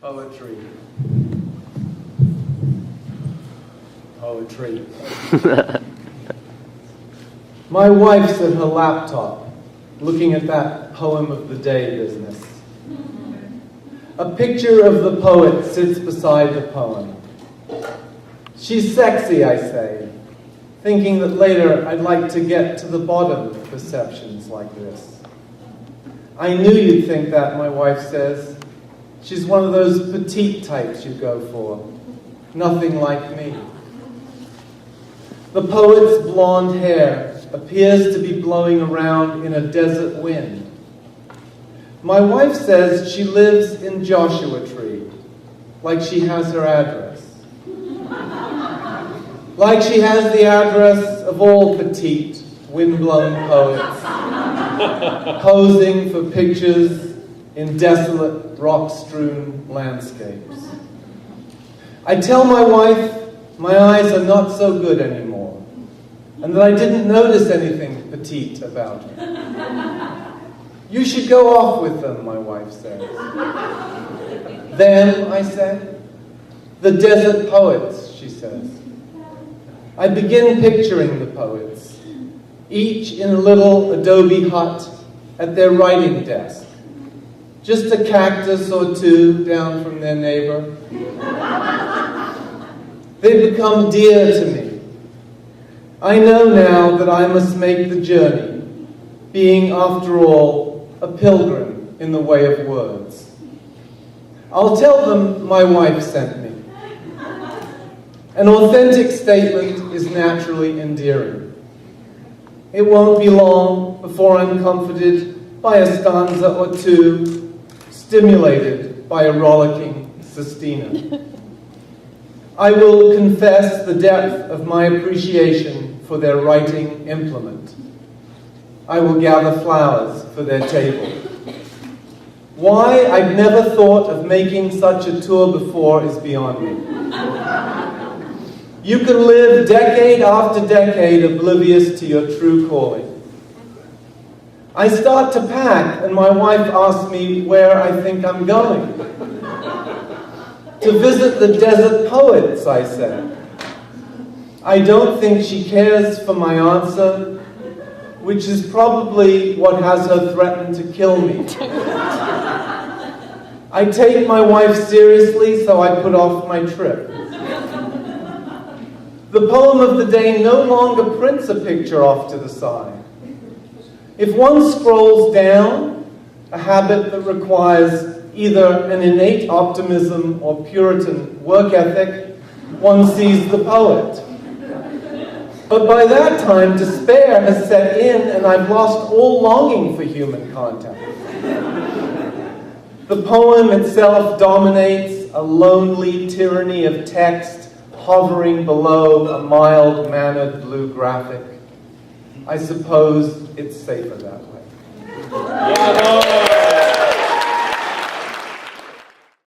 Poetry. Poetry. My wife's at her laptop, looking at that poem of the day business. A picture of the poet sits beside the poem. She's sexy, I say, thinking that later I'd like to get to the bottom of perceptions like this. I knew you'd think that, my wife says. She's one of those petite types you go for. Nothing like me. The poet's blonde hair appears to be blowing around in a desert wind. My wife says she lives in Joshua Tree, like she has her address. Like she has the address of all petite, windblown poets, posing for pictures in desolate, rock-strewn landscapes. I tell my wife my eyes are not so good anymore, and that I didn't notice anything petite about her. You should go off with them, my wife says. Them, I say? The desert poets, she says. I begin picturing the poets, each in a little adobe hut at their writing desk, just a cactus or two down from their neighbor. They become dear to me. I know now that I must make the journey, being, after all, a pilgrim in the way of words. I'll tell them my wife sent me. An authentic statement is naturally endearing. It won't be long before I'm comforted by a stanza or two, stimulated by a rollicking sestina. I will confess the depth of my appreciation for their writing implement. I will gather flowers for their table. Why I've never thought of making such a tour before is beyond me. You can live decade after decade oblivious to your true calling. I start to pack, and my wife asks me where I think I'm going. To visit the desert poets, I say. I don't think she cares for my answer, which is probably what has her threaten to kill me. I take my wife seriously, so I put off my trip. The poem of the day no longer prints a picture off to the side. If one scrolls down, a habit that requires either an innate optimism or Puritan work ethic, one sees the poet. But by that time, despair has set in, and I've lost all longing for human contact. The poem itself dominates a lonely tyranny of text hovering below a mild-mannered blue graphic. I suppose it's safer that way.